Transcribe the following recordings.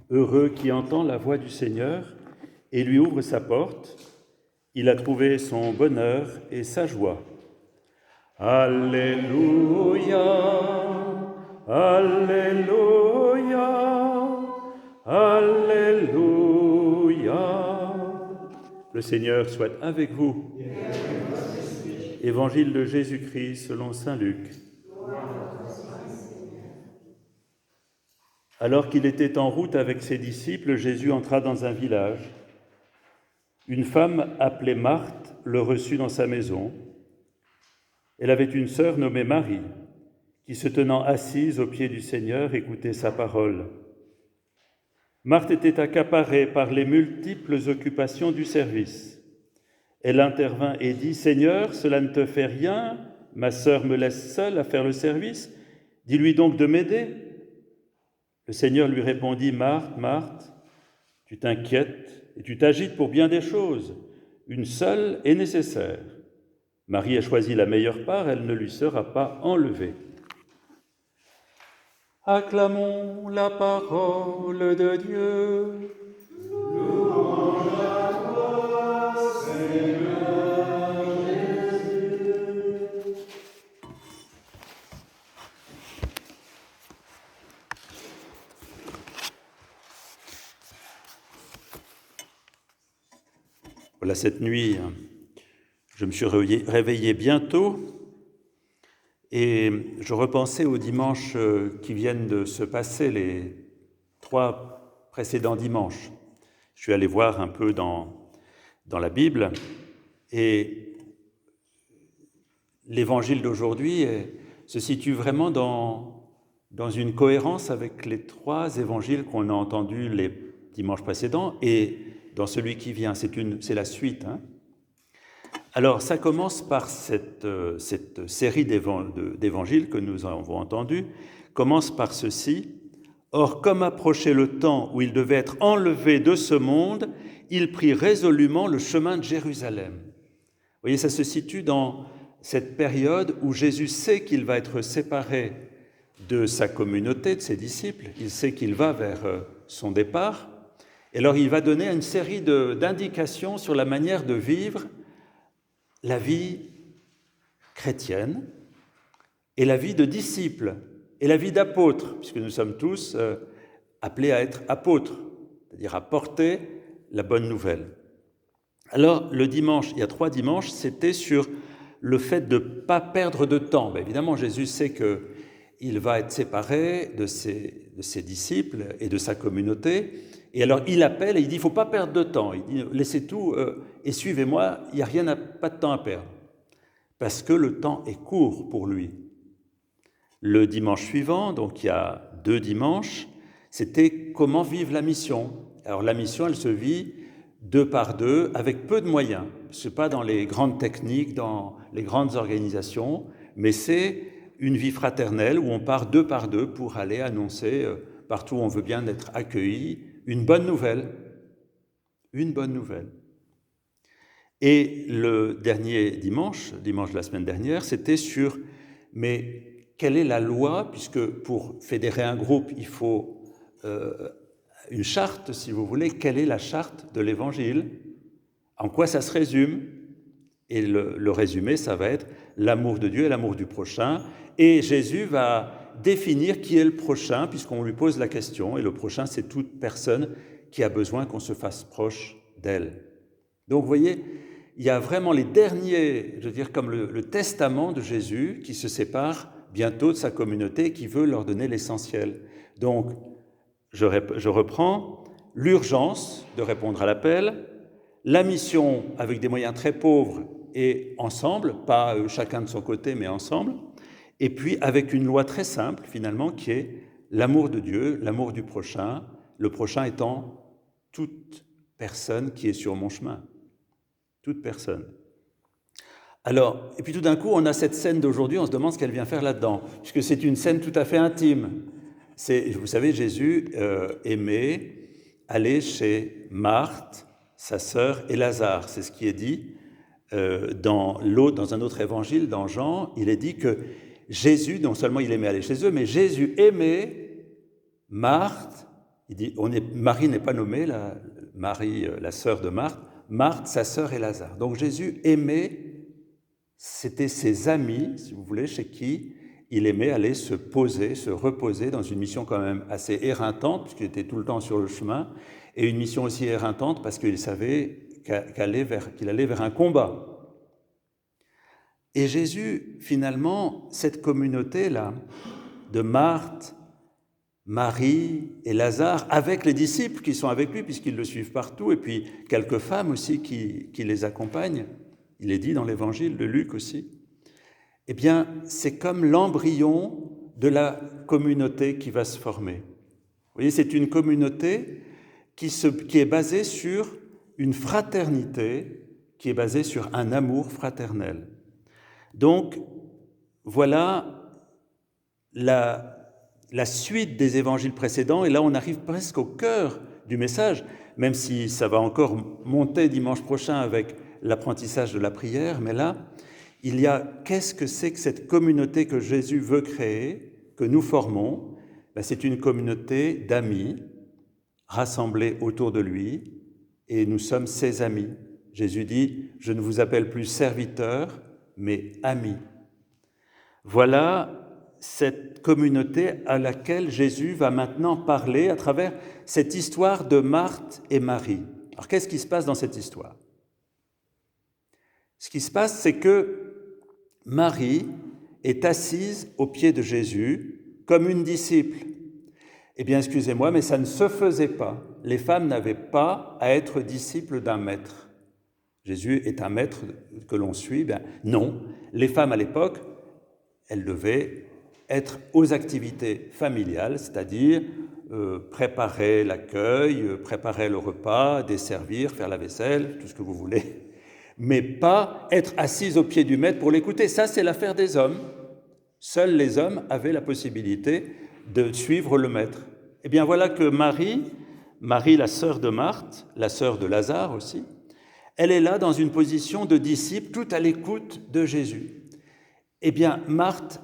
Heureux qui entend la voix du Seigneur et lui ouvre sa porte. Il a trouvé son bonheur et sa joie. Alléluia, Alléluia, Alléluia. Le Seigneur soit avec vous. Évangile de Jésus-Christ selon saint Luc. Alors qu'il était en route avec ses disciples, Jésus entra dans un village. Une femme appelée Marthe le reçut dans sa maison. Elle avait une sœur nommée Marie, qui se tenant assise aux pieds du Seigneur, écoutait sa parole. Marthe était accaparée par les multiples occupations du service. Elle intervint et dit « Seigneur, cela ne te fait rien, ma sœur me laisse seule à faire le service, dis-lui donc de m'aider. » Le Seigneur lui répondit « Marthe, Marthe, tu t'inquiètes et tu t'agites pour bien des choses. Une seule est nécessaire. Marie a choisi la meilleure part, elle ne lui sera pas enlevée. » Acclamons la parole de Dieu. Louange à toi, Seigneur Jésus. Voilà, cette nuit, je me suis réveillé bien tôt et je repensais aux dimanches qui viennent de se passer, les 3 précédents dimanches. Je suis allé voir un peu dans la Bible et l'évangile d'aujourd'hui se situe vraiment dans une cohérence avec les 3 évangiles qu'on a entendus les dimanches précédents et dans celui qui vient. C'est la suite. Alors, ça commence par cette série d'évangiles que nous avons entendus, commence par ceci. « Or, comme approchait le temps où il devait être enlevé de ce monde, il prit résolument le chemin de Jérusalem. » Vous voyez, ça se situe dans cette période où Jésus sait qu'il va être séparé de sa communauté, de ses disciples. Il sait qu'il va vers son départ. Et alors, il va donner une série d'indications sur la manière de vivre la vie chrétienne et la vie de disciples et la vie d'apôtres, puisque nous sommes tous appelés à être apôtres, c'est-à-dire à porter la bonne nouvelle. Alors, le dimanche, il y a 3 dimanches, c'était sur le fait de ne pas perdre de temps. Bien, évidemment, Jésus sait qu'il va être séparé de ses disciples et de sa communauté. Et alors, il appelle et il dit, il ne faut pas perdre de temps. Il dit, laissez tout et suivez-moi, il n'y a pas de temps à perdre. Parce que le temps est court pour lui. Le dimanche suivant, donc il y a 2 dimanches, c'était comment vivre la mission. Alors, la mission, elle se vit 2 par 2, avec peu de moyens. Ce n'est pas dans les grandes techniques, dans les grandes organisations, mais c'est une vie fraternelle où on part 2 par 2 pour aller annoncer partout où on veut bien être accueilli, une bonne nouvelle. Une bonne nouvelle. Et le dernier dimanche de la semaine dernière, c'était sur, mais quelle est la loi, puisque pour fédérer un groupe, il faut une charte, si vous voulez, quelle est la charte de l'Évangile? En quoi ça se résume? Et le résumé, ça va être l'amour de Dieu et l'amour du prochain. Et Jésus va définir qui est le prochain, puisqu'on lui pose la question, et le prochain, c'est toute personne qui a besoin qu'on se fasse proche d'elle. Donc, vous voyez, il y a vraiment les derniers, je veux dire, comme le testament de Jésus, qui se sépare bientôt de sa communauté, qui veut leur donner l'essentiel. Donc, je reprends l'urgence de répondre à l'appel, la mission avec des moyens très pauvres et ensemble, pas chacun de son côté, mais ensemble, et puis avec une loi très simple, finalement, qui est l'amour de Dieu, l'amour du prochain, le prochain étant toute personne qui est sur mon chemin. Toute personne. Alors, et puis tout d'un coup, on a cette scène d'aujourd'hui, on se demande ce qu'elle vient faire là-dedans, puisque c'est une scène tout à fait intime. Vous savez, Jésus aimait aller chez Marthe, sa sœur, et Lazare. C'est ce qui est dit dans un autre évangile, dans Jean. Il est dit que Jésus, non seulement il aimait aller chez eux, mais Jésus aimait Marthe Il dit, Marie n'est pas nommée, Marie, la sœur de Marthe, Marthe, sa sœur et Lazare. Donc Jésus aimait, c'était ses amis, si vous voulez, chez qui il aimait aller se poser, se reposer dans une mission quand même assez éreintante, puisqu'il était tout le temps sur le chemin, et une mission aussi éreintante parce qu'il savait qu'il allait vers un combat. Et Jésus, finalement, cette communauté-là, de Marthe, Marie et Lazare, avec les disciples qui sont avec lui, puisqu'ils le suivent partout, et puis quelques femmes aussi qui les accompagnent, il est dit dans l'évangile de Luc aussi, eh bien, c'est comme l'embryon de la communauté qui va se former. Vous voyez, c'est une communauté qui est basée sur une fraternité, qui est basée sur un amour fraternel. Donc, voilà la suite des évangiles précédents, et là on arrive presque au cœur du message, même si ça va encore monter dimanche prochain avec l'apprentissage de la prière, mais là, il y a qu'est-ce que c'est que cette communauté que Jésus veut créer, que nous formons? C'est une communauté d'amis rassemblés autour de lui, et nous sommes ses amis. Jésus dit, je ne vous appelle plus serviteurs, mais amis. Voilà cette communauté à laquelle Jésus va maintenant parler à travers cette histoire de Marthe et Marie. Alors qu'est-ce qui se passe dans cette histoire? Ce qui se passe, c'est que Marie est assise aux pieds de Jésus comme une disciple. Eh bien, excusez-moi, mais ça ne se faisait pas. Les femmes n'avaient pas à être disciples d'un maître. Jésus est un maître que l'on suit. Ben, non, les femmes à l'époque, elles devaient être aux activités familiales, c'est-à-dire préparer l'accueil, préparer le repas, desservir, faire la vaisselle, tout ce que vous voulez, mais pas être assises au pied du maître pour l'écouter. Ça, c'est l'affaire des hommes. Seuls les hommes avaient la possibilité de suivre le maître. Eh bien, voilà que Marie, la sœur de Marthe, la sœur de Lazare aussi, elle est là dans une position de disciple, tout à l'écoute de Jésus. Eh bien, Marthe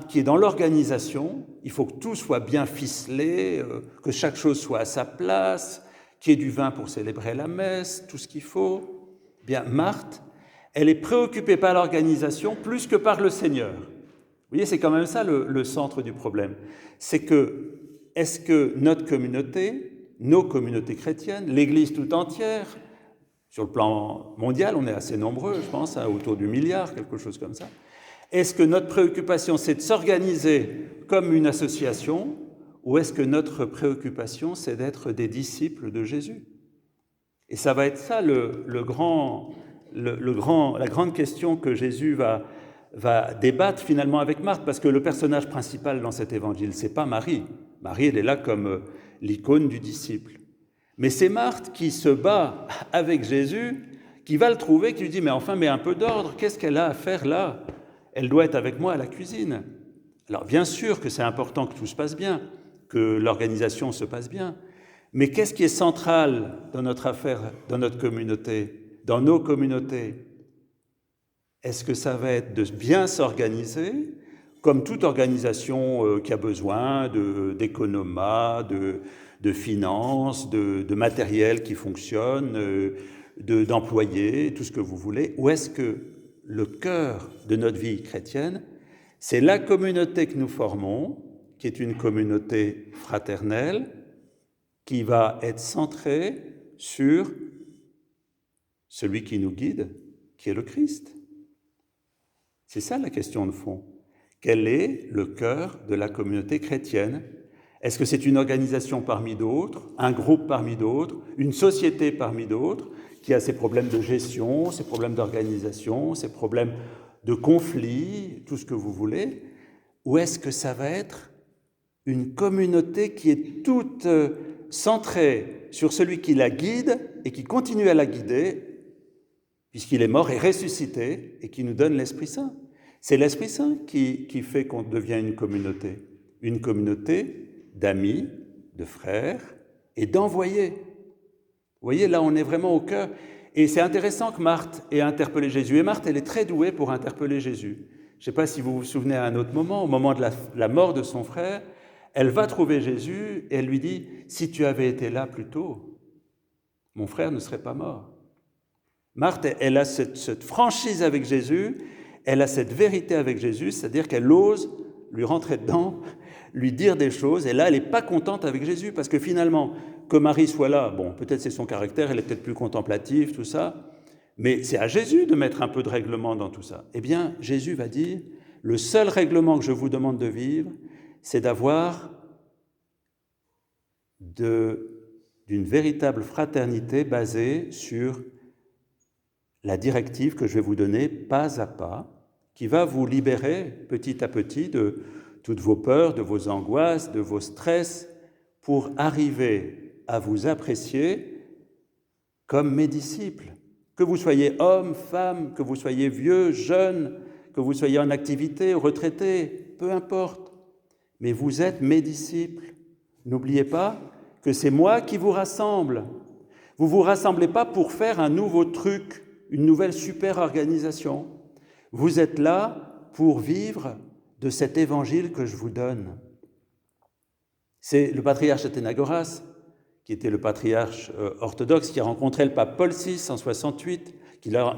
qui est dans l'organisation, il faut que tout soit bien ficelé, que chaque chose soit à sa place, qu'il y ait du vin pour célébrer la messe, tout ce qu'il faut. Eh bien, Marthe, elle est préoccupée par l'organisation plus que par le Seigneur. Vous voyez, c'est quand même ça le centre du problème. C'est que, est-ce que notre communauté, nos communautés chrétiennes, l'Église tout entière, sur le plan mondial, on est assez nombreux, je pense, autour du milliard, quelque chose comme ça. Est-ce que notre préoccupation, c'est de s'organiser comme une association, ou est-ce que notre préoccupation, c'est d'être des disciples de Jésus? Et ça va être ça la grande question que Jésus va débattre finalement avec Marthe, parce que le personnage principal dans cet évangile, c'est pas Marie. Marie, elle est là comme l'icône du disciple. Mais c'est Marthe qui se bat avec Jésus, qui va le trouver, qui lui dit « Mais enfin, mais un peu d'ordre, qu'est-ce qu'elle a à faire là ? Elle doit être avec moi à la cuisine. » Alors bien sûr que c'est important que tout se passe bien, que l'organisation se passe bien, mais qu'est-ce qui est central dans notre affaire, dans notre communauté, dans nos communautés? Est-ce que ça va être de bien s'organiser, comme toute organisation qui a besoin d'économat, de finances, de matériel qui fonctionne, d'employés, tout ce que vous voulez, ou est-ce que le cœur de notre vie chrétienne, c'est la communauté que nous formons, qui est une communauté fraternelle, qui va être centrée sur celui qui nous guide, qui est le Christ. C'est ça la question de fond. Quel est le cœur de la communauté chrétienne? Est-ce que c'est une organisation parmi d'autres, un groupe parmi d'autres, une société parmi d'autres, qui a ses problèmes de gestion, ses problèmes d'organisation, ses problèmes de conflit, tout ce que vous voulez? Ou est-ce que ça va être une communauté qui est toute centrée sur celui qui la guide et qui continue à la guider, puisqu'il est mort et ressuscité, et qui nous donne l'Esprit Saint? C'est l'Esprit Saint qui fait qu'on devient une communauté d'amis, de frères et d'envoyés. Vous voyez, là, on est vraiment au cœur. Et c'est intéressant que Marthe ait interpellé Jésus. Et Marthe, elle est très douée pour interpeller Jésus. Je ne sais pas si vous vous souvenez à un autre moment, au moment de la mort de son frère, Elle va trouver Jésus et elle lui dit « Si tu avais été là plus tôt, mon frère ne serait pas mort. » Marthe, elle a cette franchise avec Jésus, elle a cette vérité avec Jésus, c'est-à-dire qu'elle ose lui rentrer dedans, lui dire des choses, et là, elle n'est pas contente avec Jésus, parce que finalement, que Marie soit là, bon, peut-être c'est son caractère, elle est peut-être plus contemplative, tout ça, mais c'est à Jésus de mettre un peu de règlement dans tout ça. Eh bien, Jésus va dire, le seul règlement que je vous demande de vivre, c'est d'avoir d'une véritable fraternité basée sur la directive que je vais vous donner pas à pas, qui va vous libérer petit à petit de toutes vos peurs, de vos angoisses, de vos stress, pour arriver à vous apprécier comme mes disciples. Que vous soyez homme, femme, que vous soyez vieux, jeune, que vous soyez en activité, retraité, peu importe. Mais vous êtes mes disciples. N'oubliez pas que c'est moi qui vous rassemble. Vous ne vous rassemblez pas pour faire un nouveau truc, une nouvelle super organisation. Vous êtes là pour vivre de cet évangile que je vous donne. C'est le patriarche Athénagoras, qui était le patriarche orthodoxe, qui a rencontré le pape Paul VI en 68,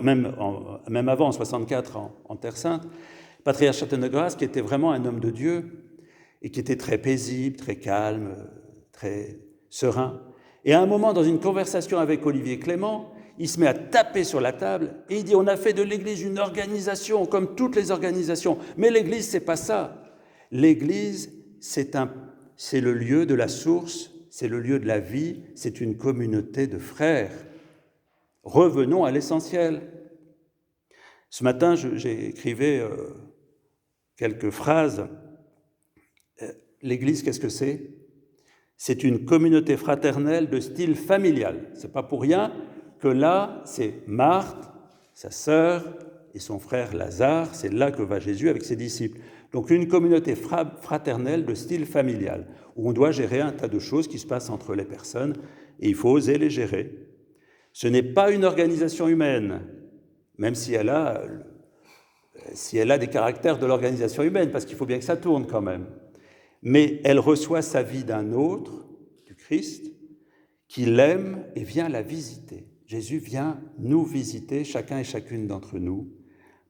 même avant, en 64, en Terre Sainte. Le patriarche Athénagoras, qui était vraiment un homme de Dieu, et qui était très paisible, très calme, très serein. Et à un moment, dans une conversation avec Olivier Clément, il se met à taper sur la table et il dit « On a fait de l'Église une organisation, comme toutes les organisations. Mais l'Église, c'est pas ça. L'Église, c'est le lieu de la source, c'est le lieu de la vie, c'est une communauté de frères. Revenons à l'essentiel. » Ce matin, j'ai écrivé quelques phrases. L'Église, qu'est-ce que c'est ? C'est une communauté fraternelle de style familial. C'est pas pour rien que là, c'est Marthe, sa sœur et son frère Lazare, c'est là que va Jésus avec ses disciples. Donc une communauté fraternelle de style familial, où on doit gérer un tas de choses qui se passent entre les personnes, et il faut oser les gérer. Ce n'est pas une organisation humaine, même si elle a des caractères de l'organisation humaine, parce qu'il faut bien que ça tourne quand même. Mais elle reçoit sa vie d'un autre, du Christ, qui l'aime et vient la visiter. Jésus vient nous visiter, chacun et chacune d'entre nous,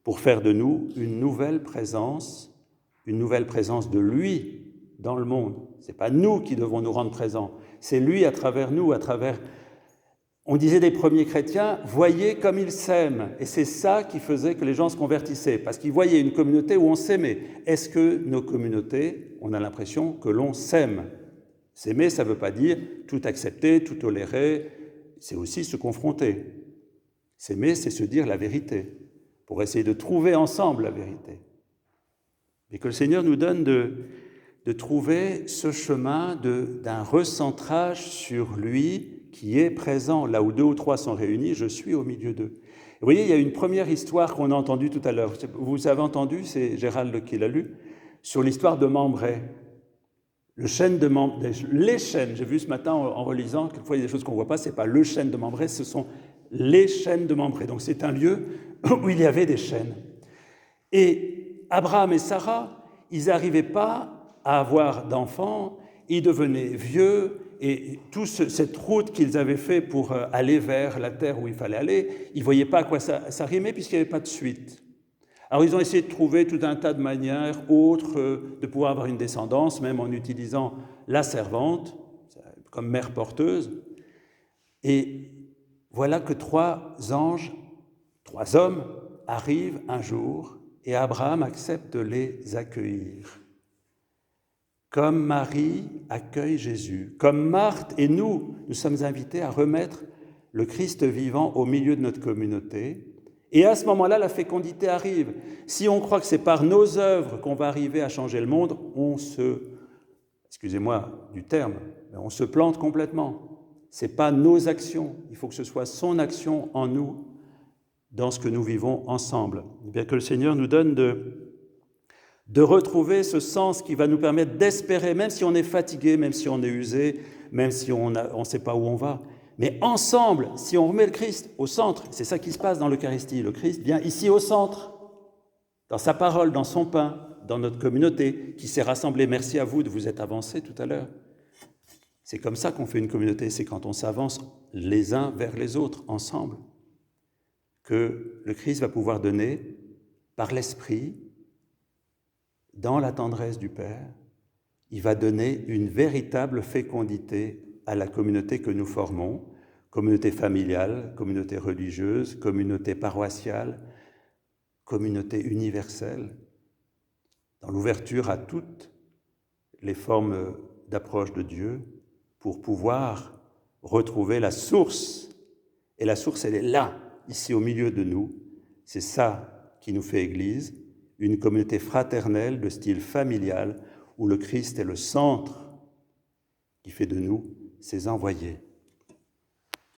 pour faire de nous une nouvelle présence de lui dans le monde. Ce n'est pas nous qui devons nous rendre présents, c'est lui à travers nous, On disait des premiers chrétiens, voyez comme ils s'aiment. Et c'est ça qui faisait que les gens se convertissaient, parce qu'ils voyaient une communauté où on s'aimait. Est-ce que nos communautés, on a l'impression que l'on s'aime ? S'aimer, ça ne veut pas dire tout accepter, tout tolérer, c'est aussi se confronter. S'aimer, c'est se dire la vérité, pour essayer de trouver ensemble la vérité. Et que le Seigneur nous donne de trouver ce chemin d'un recentrage sur lui qui est présent. Là où 2 ou 3 sont réunis, je suis au milieu d'eux. Vous voyez, il y a une première histoire qu'on a entendue tout à l'heure. Vous avez entendu, c'est Gérald qui l'a lu, sur l'histoire de Membray. Les chênes, j'ai vu ce matin en relisant, quelquefois il y a des choses qu'on ne voit pas, ce n'est pas le chêne de Membray, ce sont les chênes de Membray. Donc c'est un lieu où il y avait des chênes. Et Abraham et Sarah, ils n'arrivaient pas à avoir d'enfants, ils devenaient vieux, et toute cette route qu'ils avaient faite pour aller vers la terre où il fallait aller, ils ne voyaient pas à quoi ça rimait puisqu'il n'y avait pas de suite. Alors ils ont essayé de trouver tout un tas de manières autres de pouvoir avoir une descendance, même en utilisant la servante, comme mère porteuse. Et voilà que 3 hommes arrivent un jour et Abraham accepte de les accueillir. Comme Marie accueille Jésus, comme Marthe et nous sommes invités à remettre le Christ vivant au milieu de notre communauté. Et à ce moment-là, la fécondité arrive. Si on croit que c'est par nos œuvres qu'on va arriver à changer le monde, excusez-moi du terme, mais on se plante complètement. Ce n'est pas nos actions, il faut que ce soit son action en nous, dans ce que nous vivons ensemble. Et bien que le Seigneur nous donne de retrouver ce sens qui va nous permettre d'espérer, même si on est fatigué, même si on est usé, même si on ne sait pas où on va. Mais ensemble, si on remet le Christ au centre, c'est ça qui se passe dans l'Eucharistie. Le Christ vient ici au centre, dans sa parole, dans son pain, dans notre communauté qui s'est rassemblée. Merci à vous de vous être avancés tout à l'heure. C'est comme ça qu'on fait une communauté, c'est quand on s'avance les uns vers les autres, ensemble, que le Christ va pouvoir donner, par l'Esprit, dans la tendresse du Père, il va donner une véritable fécondité à la communauté que nous formons, communauté familiale, communauté religieuse, communauté paroissiale, communauté universelle, dans l'ouverture à toutes les formes d'approche de Dieu, pour pouvoir retrouver la source. Et la source, elle est là, ici au milieu de nous. C'est ça qui nous fait Église, une communauté fraternelle de style familial, où le Christ est le centre qui fait de nous ses envoyés.